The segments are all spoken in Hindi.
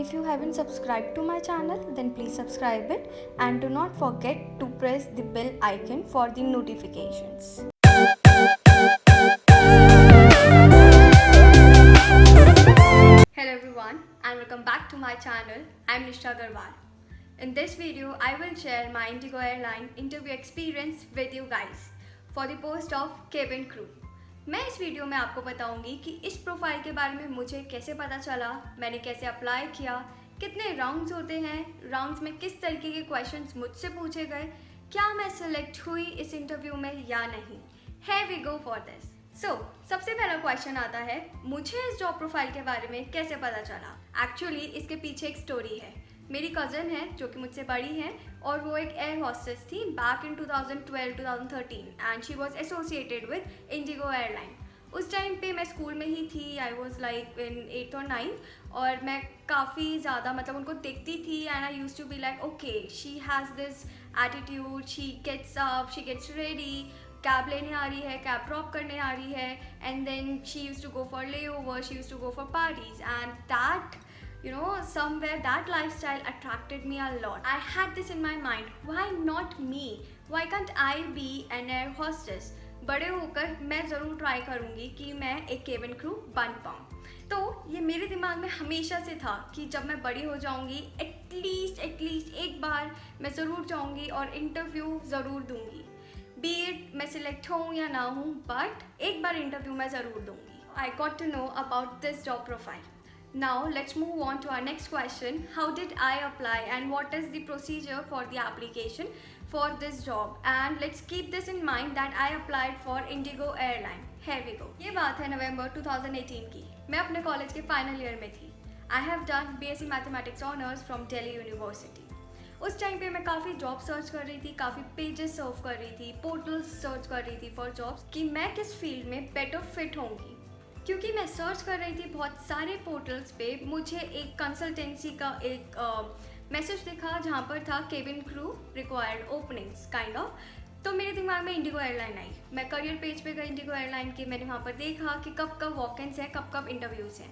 If you haven't subscribed to my channel, then please subscribe it and do not forget to press the bell icon for the notifications. Hello everyone and welcome back to my channel. I'm Nisha Agarwal. In this video, I will share my Indigo Airline interview experience with you guys for the post of cabin crew. मैं इस वीडियो में आपको बताऊंगी कि इस प्रोफाइल के बारे में मुझे कैसे पता चला, मैंने कैसे अप्लाई किया, कितने राउंड्स होते हैं, राउंड्स में किस तरीके के क्वेश्चंस मुझसे पूछे गए, क्या मैं सिलेक्ट हुई इस इंटरव्यू में या नहीं. Here we go for this. सबसे पहला क्वेश्चन आता है, मुझे इस जॉब प्रोफाइल के बारे में कैसे पता चला. एक्चुअली इसके पीछे एक स्टोरी है. मेरी कज़न है जो कि मुझसे बड़ी है और वो एक एयर हॉस्टेस थी back in 2012-2013 and she was associated with Indigo airline. उस टाइम पे मैं स्कूल में ही थी. आई वाज लाइक इन 8th और 9th और मैं काफ़ी ज़्यादा मतलब उनको देखती थी and I used to be like okay she has this attitude, she gets up, she gets ready, cab लेने आ रही है, कैब ड्रॉप करने आ रही है, and then she used to go for layover, she used to go for parties and that somewhere that lifestyle attracted me a lot. I had this in my mind, why not me? Why can't I be an air hostess? बड़े होकर मैं ज़रूर ट्राई करूँगी कि मैं एक केबिन क्रू बन पाऊँ. तो ये मेरे दिमाग में हमेशा से था कि जब मैं बड़ी हो जाऊँगी एटलीस्ट एक बार मैं ज़रूर जाऊँगी और इंटरव्यू ज़रूर दूँगी. बी इट मैं सिलेक्ट हूँ या ना हूँ, बट एक बार इंटरव्यू मैं ज़रूर दूँगी. I got to know about this job profile. Now let's move on to our next question. How did I apply and what is the procedure for the application for this job? And let's keep this in mind that I applied for Indigo Airline. Here we go. ये बात है नवंबर 2018 की. मैं अपने कॉलेज के फाइनल ईयर में थी. I have done BSc Mathematics Honours from Delhi University. उस टाइम पे मैं काफ़ी जॉब सर्च कर रही थी, काफ़ी पेजेस सर्व कर रही थी, पोर्टल्स सर्च कर रही थी फॉर जॉब्स कि मैं किस फील्ड में बेटर फिट होंगी. क्योंकि मैं सर्च कर रही थी बहुत सारे पोर्टल्स पे, मुझे एक कंसल्टेंसी का एक मैसेज दिखा जहाँ पर था cabin crew required openings kind of. तो मेरे दिमाग में इंडिगो एयरलाइन आई. मैं करियर पेज पे गई इंडिगो एयरलाइन के. मैंने वहाँ पर देखा कि कब कब वॉक-इन्स हैं, कब कब इंटरव्यूज़ हैं.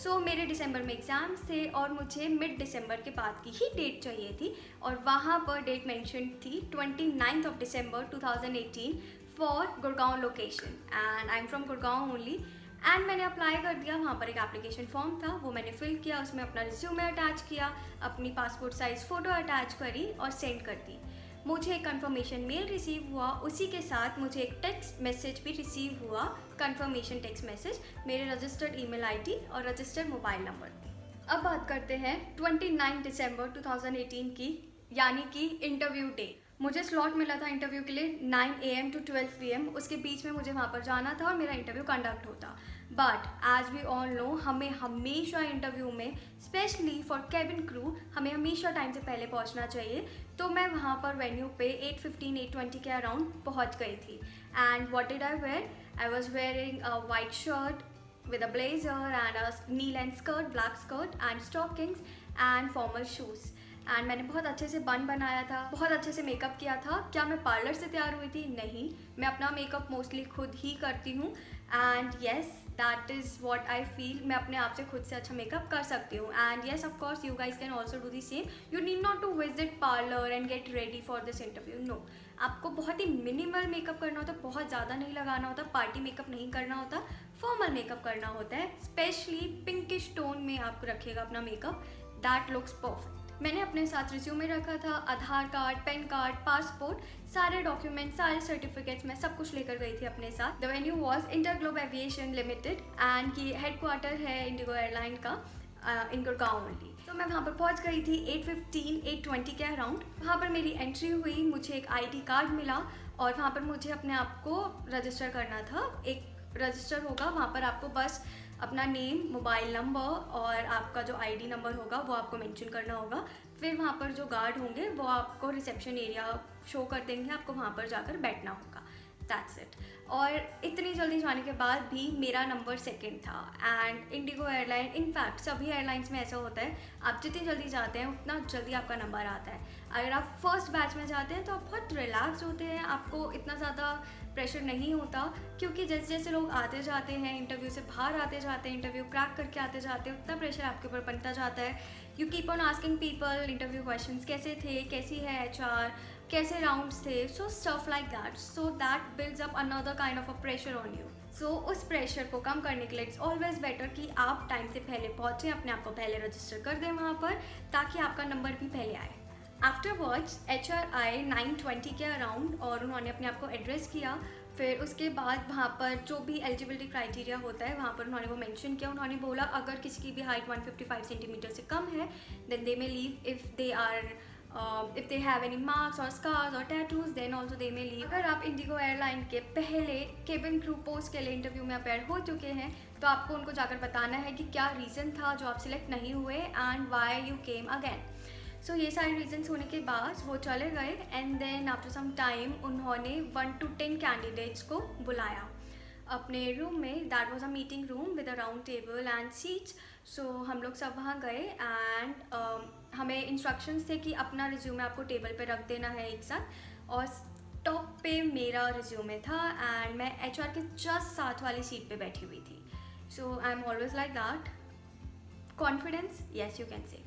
सो मेरे दिसंबर में एग्ज़ाम्स थे और मुझे मिड दिसंबर के बाद की ही डेट चाहिए थी और वहाँ पर डेट मेंशन थी 29th of December 2018 for Gurgaon location and I am from Gurgaon only. And मैंने अप्लाई कर दिया. वहाँ पर एक एप्लीकेशन फॉर्म था, वो मैंने फिल किया, उसमें अपना रिज्यूमे अटैच किया, अपनी पासपोर्ट साइज़ फ़ोटो अटैच करी और सेंड कर दी. मुझे एक कंफर्मेशन मेल रिसीव हुआ. उसी के साथ मुझे एक टेक्स्ट मैसेज भी रिसीव हुआ, कंफर्मेशन टेक्स्ट मैसेज मेरे रजिस्टर्ड ईमेल आईडी और रजिस्टर्ड मोबाइल नंबर पे. अब बात करते हैं 29 दिसंबर 2018 की, यानी कि इंटरव्यू डे. मुझे स्लॉट मिला था इंटरव्यू के लिए 9 AM to 12 PM. उसके बीच में मुझे वहाँ पर जाना था और मेरा इंटरव्यू कंडक्ट होता. But as we all know, हमें हमेशा इंटरव्यू में स्पेशली फॉर केबिन क्रू हमें हमेशा टाइम से पहले पहुँचना चाहिए. तो मैं वहाँ पर वेन्यू पे 8:15 8:20 के अराउंड पहुँच गई थी. And what did I wear? I was wearing a white shirt with a blazer and a knee-length skirt, black skirt and stockings and formal shoes. And मैंने बहुत अच्छे से बन बनाया था, बहुत अच्छे से मेकअप किया था. क्या मैं पार्लर से तैयार हुई थी? नहीं, मैं अपना मेकअप मोस्टली खुद ही करती हूँ. And yes, that is what I feel. मैं अपने आप से खुद से अच्छा मेकअप कर सकती हूँ. And yes, of course you guys can also do the same. You need not to visit parlour and get ready for this interview. No, आपको बहुत ही मिनिमल मेकअप करना होता है, बहुत ज़्यादा नहीं लगाना होता, पार्टी मेकअप नहीं करना होता, फॉर्मल मेकअप करना होता है. स्पेशली पिंकिश टोन में आप रखिएगा अपना मेकअप, दैट लुक्स परफेक्ट. मैंने अपने साथ रिज्यूमे रखा था, आधार कार्ड, पैन कार्ड, पासपोर्ट, सारे डॉक्यूमेंट, सारे सर्टिफिकेट्स, मैं सब कुछ लेकर गई थी अपने साथ. The venue was InterGlobe aviation limited and की हेडक्वार्टर है इंडिगो एयरलाइन का इन गुड़गांव ओनली. तो मैं वहाँ पर पहुँच गई थी 8:15 8:20 के अराउंड. वहाँ पर मेरी एंट्री हुई, मुझे एक ID कार्ड मिला और वहाँ पर मुझे अपने आप को रजिस्टर करना था. एक रजिस्टर होगा, वहाँ पर आपको बस अपना नेम, मोबाइल नंबर और आपका जो ID नंबर होगा वो आपको मेंशन करना होगा. फिर वहाँ पर जो गार्ड होंगे वो आपको रिसेप्शन एरिया शो कर देंगे, आपको वहाँ पर जाकर बैठना होगा. That's it. और इतनी जल्दी जाने के बाद भी मेरा नंबर सेकंड था. एंड इंडिगो एयरलाइन, इनफैक्ट सभी एयरलाइंस में ऐसा होता है, आप जितनी जल्दी जाते हैं उतना जल्दी आपका नंबर आता है. अगर आप फर्स्ट बैच में जाते हैं तो आप बहुत रिलैक्स होते हैं, आपको इतना ज़्यादा प्रेशर नहीं होता, क्योंकि जैसे जैसे लोग आते जाते हैं, इंटरव्यू से बाहर आते जाते हैं, इंटरव्यू क्रैक करके आते जाते हैं, उतना प्रेशर आपके ऊपर बनता जाता है you keep on asking people interview questions, कैसे थे, कैसी है एचआर, कैसे राउंड्स थे, so stuff like that, so that builds up another kind of a pressure on you. So उस प्रेशर को कम करने के लिए इट्स ऑलवेज बेटर कि आप टाइम से पहले पहुँचें, अपने आप को पहले रजिस्टर कर दें वहाँ पर, ताकि आपका नंबर भी पहले आए। आफ्टरवर्ड्स HR आए 9:20 के अराउंड और उन्होंने अपने आप को एड्रेस किया। फिर उसके बाद वहाँ पर जो भी एलिजिबिलिटी क्राइटेरिया होता है वहाँ पर उन्होंने वो मेंशन किया। उन्होंने बोला अगर किसी की भी हाइट 155 सेंटीमीटर से कम है then they may leave, if they have any marks और स्कार्स और tattoos then also they may leave. अगर आप इंडिगो एयरलाइन के पहले केबिन क्रू पोस्ट के लिए इंटरव्यू में अपेयर हो चुके हैं तो आपको उनको जाकर बताना है कि क्या रीज़न था जो आप सिलेक्ट नहीं हुए and why you came again. So ये सारे रीजंस होने के बाद वो चले गए and then after some time उन्होंने 1 to 10 कैंडिडेट्स को बुलाया अपने रूम में। That was a meeting room with a round table and seats. So हम लोग सब वहाँ गए एंड हमें इंस्ट्रक्शंस थे कि अपना रिज्यूमे आपको टेबल पे रख देना है एक साथ, और टॉप पे मेरा रिज्यूमे था एंड मैं HR के जस्ट साथ वाली सीट पे बैठी हुई थी। So I am always like that, confidence, yes you can say.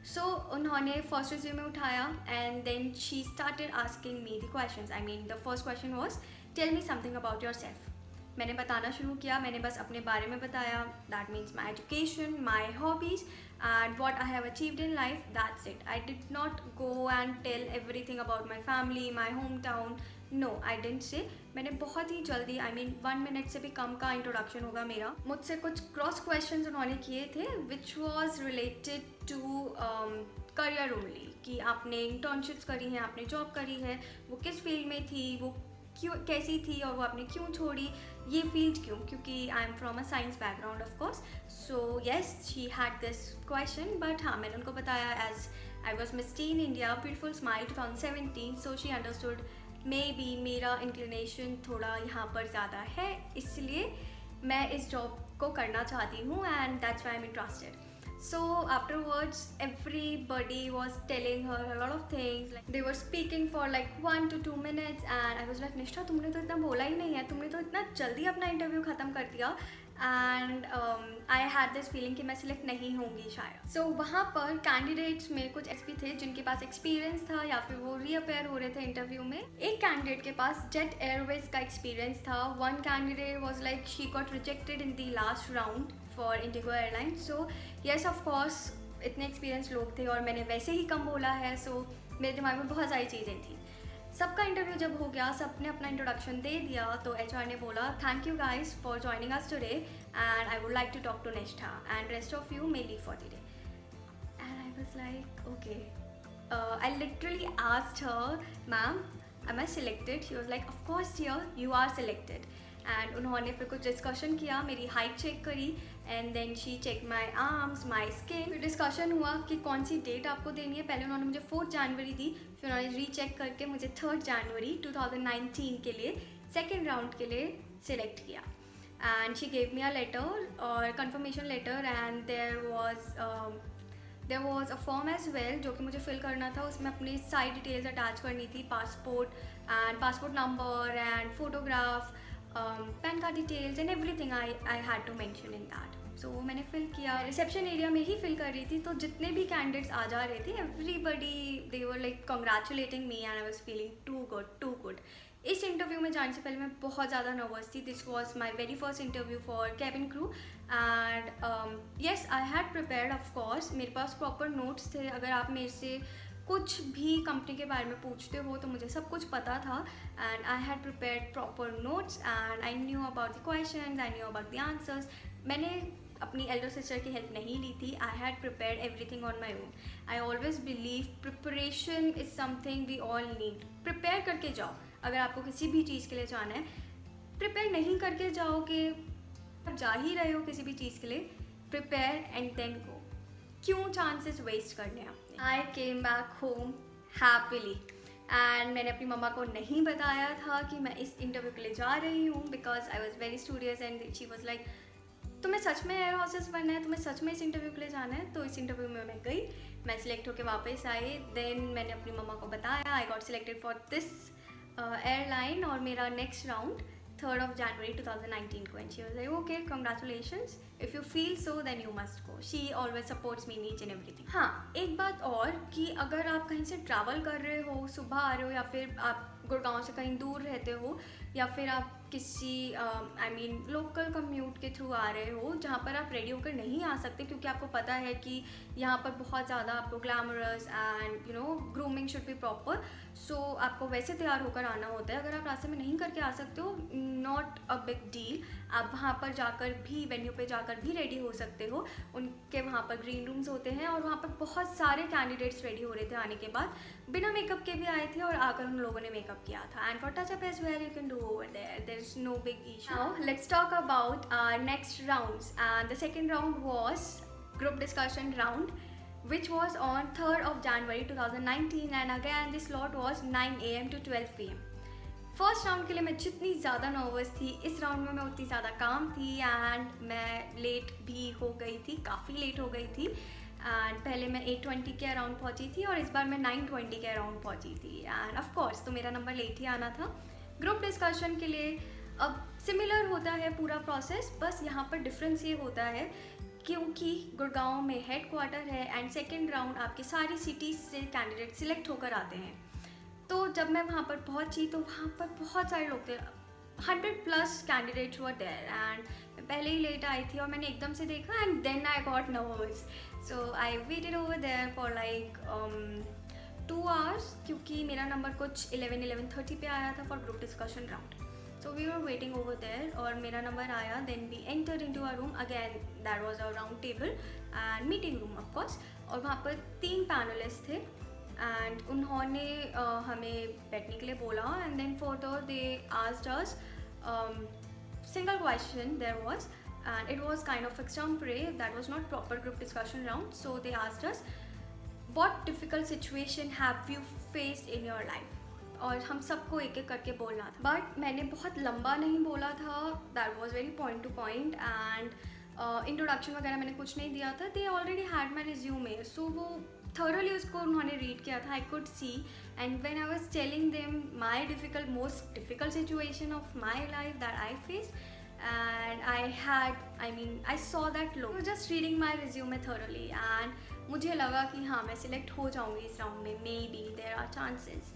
So उन्होंने फर्स्ट रिज्यूमे उठाया and then she started asking me the questions. I mean the first question was tell me something about yourself. मैंने बताना शुरू किया, मैंने बस अपने बारे में बताया, that means my education, my hobbies and what I have achieved in life, that's it. I did not go and tell everything about my family, my home town, no I didn't say. मैंने बहुत ही जल्दी, आई मीन 1 मिनट से भी कम का इंट्रोडक्शन होगा मेरा। मुझसे कुछ क्रॉस क्वेश्चंस उन्होंने किए थे which was related to career only, कि आपने इंटर्नशिप्स करी हैं, आपने जॉब करी है, वो किस फील्ड में थी, वो क्यों कैसी थी और वो आपने क्यों छोड़ी, ये फील्ड क्यों, क्योंकि I am from a science background of course. So yes she had this question, but हाँ मैंने उनको बताया as I was Miss Teen India Beautiful Smile 2017, so she understood maybe मेरा इंक्लिनेशन थोड़ा यहाँ पर ज़्यादा है, इसलिए मैं इस जॉब को करना चाहती हूँ and that's why I am interested. So afterwards everybody was telling her a lot of things, like they were speaking for like 1 to 2 minutes and I was like निष्ठा तुमने तो इतना बोला ही नहीं है, तुमने तो इतना जल्दी अपना इंटरव्यू ख़त्म कर दिया and I had this feeling कि मैं सिलेक्ट नहीं होंगी शायद। सो वहाँ पर कैंडिडेट्स में कुछ भी थे जिनके पास एक्सपीरियंस था या फिर वो रीअपेयर हो रहे थे इंटरव्यू में। एक कैंडिडेट के पास जेट एयरवेज का एक्सपीरियंस था। One candidate was like she got rejected in the last round for Indigo airline. So yes of course इतने एक्सपीरियंस लोग थे और मैंने वैसे ही कम बोला है, सो मेरे दिमाग में बहुत सारी चीज़ें थी। सबका इंटरव्यू जब हो गया, सबने अपना इंट्रोडक्शन दे दिया, तो HR ने बोला thank you guys for joining us today and I would like to talk to Nishtha and rest of you may leave for the day. And I was like okay, I literally asked her ma'am am I selected? She was like of course dear you are selected। And उन्होंने फिर कुछ डिस्कशन किया, मेरी हाइट चेक करी and then she check my arms, my skin. फिर डिस्कशन हुआ कि कौन सी डेट आपको देनी है। पहले उन्होंने मुझे 4 जनवरी दी, फिर उन्होंने रीचेक करके मुझे 3 जनवरी 2019 के लिए सेकेंड राउंड के लिए सिलेक्ट किया। And she gave me a letter और confirmation letter and there was a form as well जो कि मुझे फिल करना था। उसमें अपनी सारी डिटेल्स अटैच करनी थी, passport number and photograph, PAN card details and everything I had to mention in that. So वो मैंने फिल किया, रिसेप्शन एरिया में ही फिल कर रही थी, तो जितने भी कैंडिडेट्स आ जा रहे थे everybody they were like congratulating me and I was feeling too good. इस इंटरव्यू में जाने से पहले मैं बहुत ज़्यादा नर्वस थी। This was my very first interview for cabin crew and yes I had prepared of course. मेरे पास प्रॉपर नोट्स थे। अगर आप मेरे से कुछ भी कंपनी के बारे में पूछते हो तो मुझे सब कुछ पता था and I had prepared proper notes and I knew about the questions, I knew about the answers. मैंने अपनी एल्डर सिस्टर की हेल्प नहीं ली थी। I had prepared everything on my own. I always believe preparation is something we all need. Prepare करके जाओ। अगर आपको किसी भी चीज़ के लिए जाना है, प्रिपेयर नहीं करके जाओ कि आप जा ही रहे हो किसी भी चीज़ के लिए, प्रिपेयर एंड देन गो। क्यों चांसेस वेस्ट करने हैं अपने। I came back home happily and मैंने अपनी मम्मा को नहीं बताया था कि मैं इस इंटरव्यू के लिए जा रही हूँ because I was very studious and she was like तुम्हें सच में एयर हॉस्टेस बनना है, तुम्हें सच में इस इंटरव्यू के लिए जाना है। तो इस इंटरव्यू में मैं गई, मैं सिलेक्ट होकर वापस आई। देन मैंने अपनी मम्मा को बताया I got selected for this airline और मेरा next round 3rd of January 2019 को, and she was like okay congratulations, if you feel so then you must go. She always supports me in each and everything. हाँ, एक बात और कि अगर आप कहीं से ट्रैवल कर रहे हो, सुबह आ रहे हो, या फिर आप गुड़गांव से कहीं दूर रहते हो, या फिर आप किसी लोकल कम्यूट के थ्रू आ रहे हो जहाँ पर आप रेडी होकर नहीं आ सकते क्योंकि आपको पता है कि यहाँ पर बहुत ज़्यादा आपको glamorous and grooming should be proper, so आपको वैसे तैयार होकर आना होता है. अगर आप रास्ते में नहीं करके आ सकते हो, नॉट अ बिग डील, आप वहाँ पर जाकर भी, वेन्यू पे जाकर भी रेडी हो सकते हो. उनके वहाँ पर ग्रीन रूम्स होते हैं और वहाँ पर बहुत सारे कैंडिडेट्स रेडी हो रहे थे आने के बाद, बिना मेकअप के भी आए थे और आकर उन लोगों ने मेकअप किया था. And for touchup as well you can do over there is no big issue. Now let's talk about our next rounds, and the second round was group discussion round, which was on 3rd of January 2019, and again the slot was 9 AM to 12 PM. First round के लिए मैं जितनी ज़्यादा नर्वस थी, इस राउंड में मैं उतनी ज़्यादा काम थी, एंड मैं लेट भी हो गई थी, काफ़ी लेट हो गई थी. एंड पहले मैं 8:20 के अराउंड पहुंची थी और इस बार मैं 9:20 के अराउंड पहुंची थी. एंड ऑफ कोर्स तो मेरा नंबर लेट ही आना था. ग्रुप डिस्कशन के लिए अब सिमिलर होता है पूरा प्रोसेस, बस यहाँ पर डिफरेंस ये होता है क्योंकि गुड़गांव में हेड क्वार्टर है एंड सेकेंड राउंड आपके सारी सिटीज़ से कैंडिडेट सिलेक्ट होकर आते हैं. तो जब मैं वहाँ पर पहुँची तो वहाँ पर बहुत सारे लोग थे, 100+ कैंडिडेट्स वर देयर, एंड मैं पहले ही लेट आई थी और मैंने एकदम से देखा and then I got nervous. So I waited over there for like 2 hours क्योंकि मेरा नंबर कुछ 11:30 पे आया था for group discussion round. So we were waiting over there और मेरा नंबर आया. Then we entered into our room again. That was a round table and meeting room of course. और वहाँ पर 3 पैनलिस्ट थे and उन्होंने हमें बैठने के लिए बोला. And then further they asked us single question there was, and it was kind of extempore. That was not proper group discussion round. So they asked us what difficult situation have you faced in your life. और हम सबको एक एक करके बोलना था, बट मैंने बहुत लंबा नहीं बोला था. That was very point to point, and introduction वगैरह मैंने कुछ नहीं दिया था. They already had my resume, so वो थॉरली उसको उन्होंने रीड किया था. I could see, and when I was telling them my most difficult situation of my life that I faced, and I saw that look. Just reading my resume thoroughly and मुझे लगा कि हाँ मैं सिलेक्ट हो जाऊँगी इस राउंड में, maybe there are chances.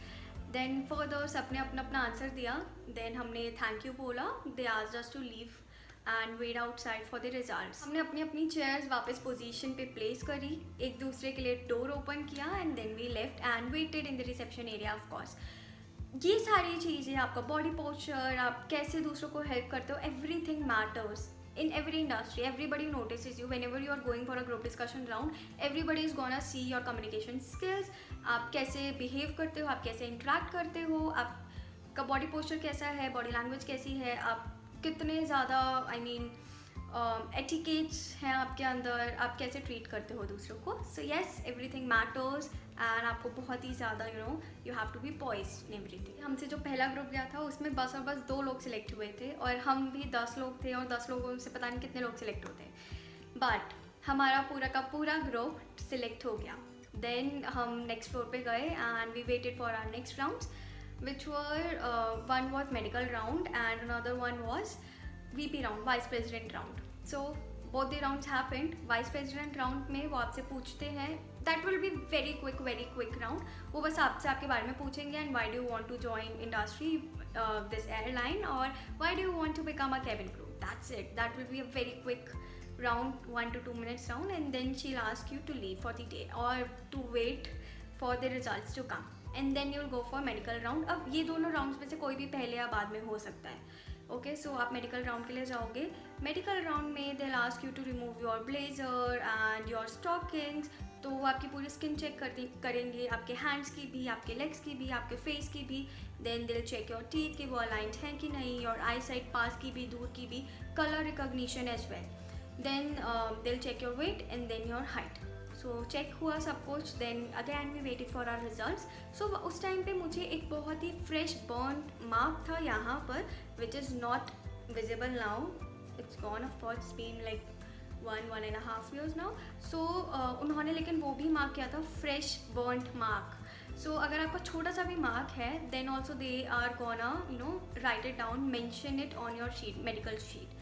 Then further सबने अपना अपना आंसर दिया. देन हमने थैंक यू बोला. They asked us to leave and wait outside for the results. हमने अपनी अपनी चेयर्स वापस पोजीशन पे प्लेस करी, एक दूसरे के लिए डोर ओपन किया, and then we left and waited in the reception area. Of course ये सारी चीज़ें, आपका बॉडी पोस्चर, आप कैसे दूसरों को हेल्प करते हो, everything matters in every industry. Everybody notices you whenever you are going for a group discussion round. Everybody is gonna see your communication skills. आप कैसे behave करते हो, आप कैसे interact करते हो, आपका body posture कैसा है, body language कैसी है, आप कितने ज़्यादा एटिकेट्स हैं आपके अंदर, आप कैसे ट्रीट करते हो दूसरों को. So yes, everything matters, and आपको बहुत ही ज़्यादा you have to be poised in everything. हमसे जो पहला ग्रुप गया था उसमें बस और बस 2 लोग सिलेक्ट हुए थे और हम भी 10 लोग थे, और 10 लोगों से पता नहीं कितने लोग सिलेक्ट होते हैं, बट हमारा पूरा का पूरा ग्रुप सिलेक्ट हो गया. देन हम नेक्स्ट फ्लोर पे गए and we waited for our next rounds, which were one was medical round and another one was VP round, vice president round. So both the rounds happened. Vice president round में वो आपसे पूछते हैं, that will be very quick round. वो बस आपसे आपके बारे में पूछेंगे, and why do you want to join industry this airline, और why do you want to become a cabin crew. That's it. That will be a very quick round, 1 to 2 minutes round, and then she'll ask you to leave for the day or to wait for the results to come, and then you'll go for medical round. अब ये दोनों राउंड्स में से कोई भी पहले या बाद में हो सकता है. ओके, सो आप मेडिकल राउंड के लिए जाओगे. मेडिकल राउंड में they'll ask you to remove your blazer and your stockings. तो वो आपकी पूरी स्किन चेक करेंगे, आपके हैंड्स की भी, आपके लेग्स की भी, आपके फेस की भी. Then they'll check your teeth कि वो अलाइंड हैं कि नहीं, और आई साइड पास की भी, दूर की भी, colour recognition as well. Then they'll check your weight and then your height. So check हुआ सब कुछ. Then again we waited for our results. So उस टाइम पे मुझे एक बहुत ही फ्रेश बर्न मार्क था यहाँ पर, which is not visible now. It's gone, of course it's been like 1.5 years now. So उन्होंने लेकिन वो भी मार्क किया था, फ्रेश बर्न मार्क. सो अगर आपका छोटा सा भी मार्क है then also they are gonna write it down, mention it on your sheet, medical sheet.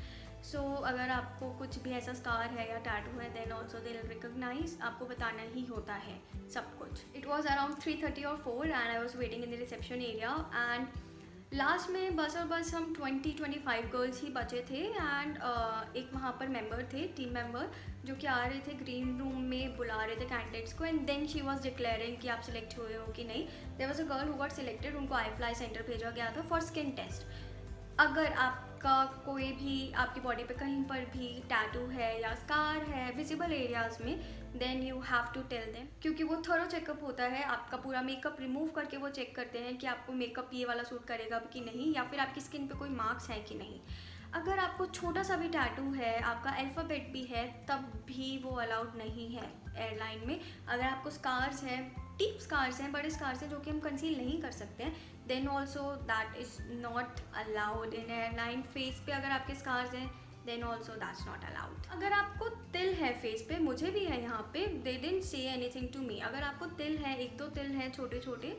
So अगर आपको कुछ भी ऐसा स्कार है या टैटू है then also they will recognise, आपको बताना ही होता है सब कुछ. इट वॉज अराउंड 3:30 और 4 and I was waiting in the reception area and last में बस और बस हम 20-25 गर्ल्स ही बचे थे एंड एक वहाँ पर मेंबर थे, टीम मेंबर, जो कि आ रहे थे ग्रीन रूम में, बुला रहे थे कैंडिडेट्स को and then she was declaring कि आप सिलेक्ट हुए हो कि नहीं. There was a girl who got selected, उनको iFly सेंटर भेजा गया था फॉर स्किन टेस्ट. अगर आपका कोई भी आपकी बॉडी पे कहीं पर भी टैटू है या स्कार है विजिबल एरियाज में then you have to tell them, क्योंकि वो थोरो चेकअप होता है. आपका पूरा मेकअप रिमूव करके वो चेक करते हैं कि आपको मेकअप ये वाला सूट करेगा कि नहीं, या फिर आपकी स्किन पे कोई मार्क्स हैं कि नहीं. अगर आपको छोटा सा भी टैटू है, आपका अल्फ़ाबेट भी है, तब भी वो अलाउड नहीं है एयरलाइन में. अगर आपको स्कार्स हैं, डीप स्कार्स हैं, बड़े स्कार्स हैं जो कि हम कंसील नहीं कर सकते हैं, then also that is not allowed in airline. Face पे अगर आपके स्कार्स हैं then also that's not allowed. अगर आपको तिल है फेस पे, मुझे भी है यहाँ पे, they didn't say anything to me. अगर आपको तिल है, 1-2 तिल हैं छोटे छोटे,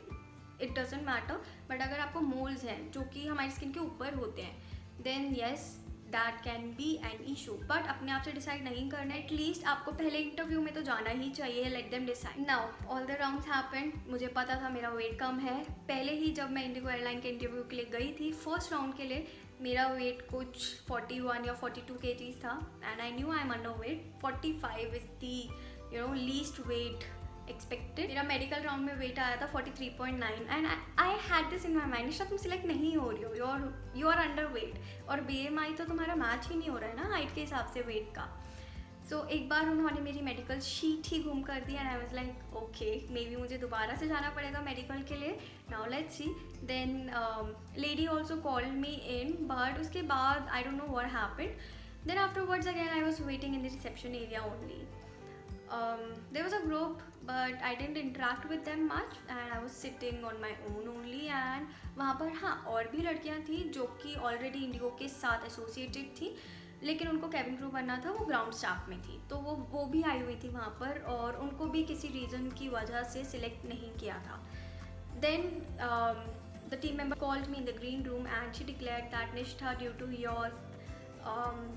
इट डजेंट मैटर. बट अगर आपको मोल्स हैं जो कि हमारी स्किन के ऊपर होते हैं then yes that can be an issue. But अपने आप से डिसाइड नहीं करना है, एटलीस्ट आपको पहले इंटरव्यू में तो जाना ही चाहिए. Let them decide. Now all the rounds happened. मुझे पता था मेरा वेट कम है. पहले ही जब मैं इंडिगो एयरलाइन के इंटरव्यू के लिए गई थी फर्स्ट राउंड के लिए, मेरा वेट कुछ 41 या 42 kgs था and I knew I am under weight. 45 is the least weight expected. मेरा मेडिकल राउंड में वेट आया था 43.9 and I had this in my mind, Nisha तुम सिलेक्ट नहीं हो रही हो, यू आर अंडर वेट और BMI तो तुम्हारा मैच ही नहीं हो रहा है ना हाइट के हिसाब से वेट का. सो एक बार उन्होंने मेरी मेडिकल शीट ही घूम कर दी and I was like okay maybe मुझे दोबारा से जाना पड़ेगा मेडिकल के लिए. Now let's see. Then lady also called me in, but उसके बाद I don't know what happened. Then afterwards again I was waiting in the reception area only. There was a group but I didn't interact with them much and I was sitting on my own only. and वहाँ पर हाँ और भी लड़कियाँ थी जो कि ऑलरेडी इंडिगो के साथ एसोसिएटेड थी, लेकिन उनको कैबिन क्रू बनना था, वो ग्राउंड स्टाफ में थी, तो वो भी आई हुई थी वहाँ पर और उनको भी किसी रीज़न की वजह से सिलेक्ट नहीं किया था. Then the team member called me in the green room and she declared that Nishtha, due to your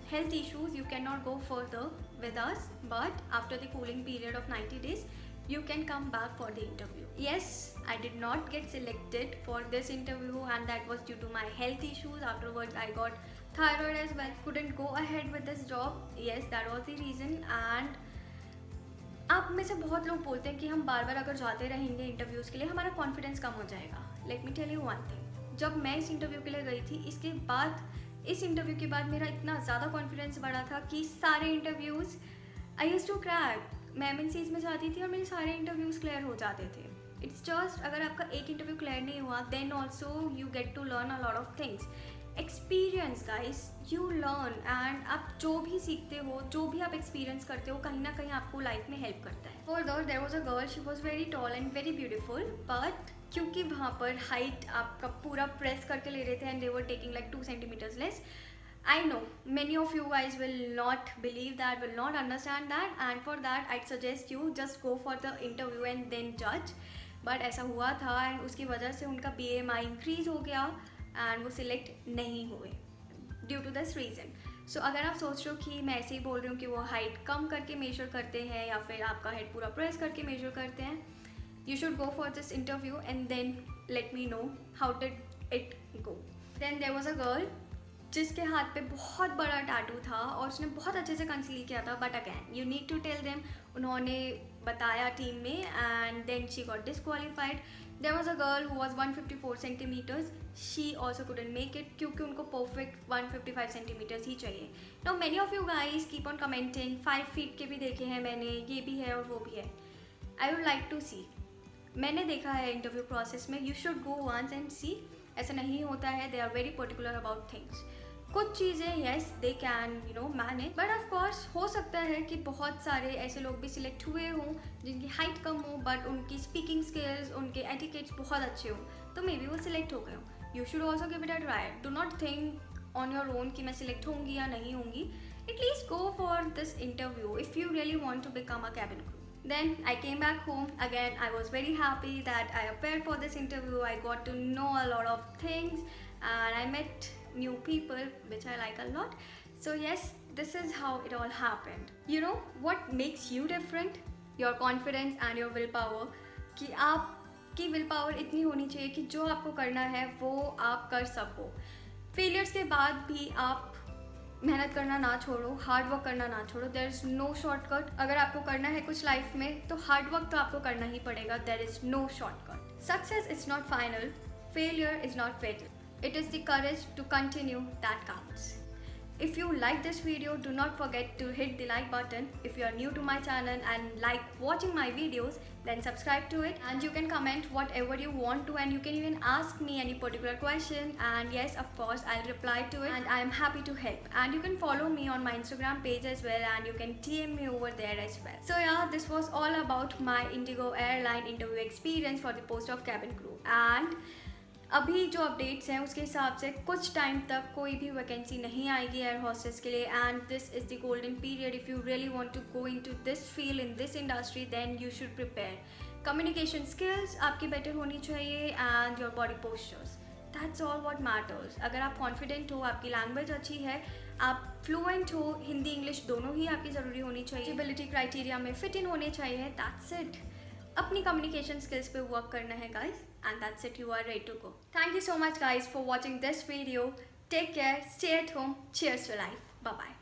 health issues you cannot go further with us, but after the cooling period of 90 days you can come back for the interview. Yes, I did not get selected for this interview and that was due to my health issues. Afterwards I got thyroid as well, couldn't go ahead with this job. Yes, that was the reason. and आप में से बहुत लोग बोलते हैं कि हम बार बार अगर जाते रहेंगे इंटरव्यूज़ के लिए हमारा कॉन्फिडेंस कम हो जाएगा. Let me tell you one thing, जब मैं इस इंटरव्यू के लिए गई थी, इसके बाद इस इंटरव्यू के बाद मेरा इतना ज़्यादा कॉन्फिडेंस बढ़ा था कि सारे interviews I used to crack. मैं MNCs में जाती थी और मेरे सारे इंटरव्यूज़ क्लियर हो जाते थे. इट्स जस्ट अगर आपका एक इंटरव्यू क्लियर नहीं हुआ then also you get to learn a lot of things. Experience guys, you learn and आप जो भी सीखते हो, जो भी आप एक्सपीरियंस करते हो, कहीं ना कहीं आपको लाइफ में हेल्प करता है. Further there was a girl, she was very tall and very beautiful, but क्योंकि वहाँ पर हाइट आपका पूरा प्रेस करके ले रहे थे and they were taking like 2 centimeters less. I know many of you guys will not believe that, will not understand that, and for that I'd suggest you just go for the interview and then judge. But ऐसा हुआ था एंड उसकी वजह से उनका BMI इंक्रीज हो गया एंड वो सिलेक्ट नहीं हुए ड्यू टू दिस रीज़न. सो अगर आप सोच रहे हो कि मैं ऐसे ही बोल रही हूँ कि वो हाइट कम करके मेजर करते हैं या फिर आपका हेड पूरा प्रेस करके मेजर करते हैं, you should go for this interview and then let me know how did it go. Then there was a girl जिसके हाथ पे बहुत बड़ा टैटू था और उसने बहुत अच्छे से कंसील किया था, but again you need to tell them. उन्होंने बताया टीम में and then she got disqualified. There was a girl who was 154 centimeters. She also couldn't make it क्योंकि उनको परफेक्ट 155 centimeters ही चाहिए. Now many of you guys keep on commenting 5 feet के भी देखे हैं मैंने, ये भी है और वो भी है. I would like to see. मैंने देखा है इंटरव्यू प्रोसेस में, you should go once and see. ऐसा नहीं होता है, they are very particular about things. कुछ चीज़ें yes they can manage, but of course हो सकता है कि बहुत सारे ऐसे लोग भी सिलेक्ट हुए हों जिनकी हाइट कम हो बट उनकी स्पीकिंग स्किल्स, उनके एटिकेट्स बहुत अच्छे हों, तो मे बी वो सिलेक्ट हो गए हों. You should also give it a try. Do not think on your own कि मैं सिलेक्ट होंगी या नहीं होंगी. At least go for this interview if you really want to become a cabin crew. Then I came back home again. I was very happy that I appeared for this interview. I got to know a lot of things and I met new people which I like a lot. So yes, this is how it all happened. You know what makes you different? Your confidence and your willpower. कि आपकी विल पावर इतनी होनी चाहिए कि जो आपको करना है वो आप कर सको. फेलियर्स के बाद भी आप मेहनत करना ना छोड़ो, हार्ड वर्क करना ना छोड़ो. There is no shortcut. अगर आपको करना है कुछ लाइफ में तो हार्ड वर्क तो आपको करना ही पड़ेगा. There is no shortcut. Success is not final, failure is not fatal. It is the courage to continue that counts. If you like this video, do not forget to hit the like button. If you are new to my channel and like watching my videos, then subscribe to it, and you can comment whatever you want to, and you can even ask me any particular question, and yes, of course I'll reply to it, and I am happy to help. And you can follow me on my Instagram page as well, and you can DM me over there as well. So yeah, this was all about my Indigo airline interview experience for the post of cabin crew. And अभी जो अपडेट्स हैं उसके हिसाब से कुछ टाइम तक कोई भी वैकेंसी नहीं आएगी एयर हॉस्टेस के लिए. And this is the golden period. If you really want to go into this field in this industry, then you should prepare. Communication skills आपकी बेटर होनी चाहिए and your body postures. That's all what matters. अगर आप कॉन्फिडेंट हो, आपकी लैंग्वेज अच्छी है, आप फ्लुएंट हो, हिंदी इंग्लिश दोनों ही आपकी ज़रूरी होनी चाहिए, एलिजिबिलिटी क्राइटेरिया में फिट इन होने चाहिए. That's it. अपनी कम्युनिकेशन स्किल्स पे वर्क करना है guys, and that's it. You are ready to go. Thank you so much guys for watching this video. Take care, stay at home, cheers to life. Bye bye.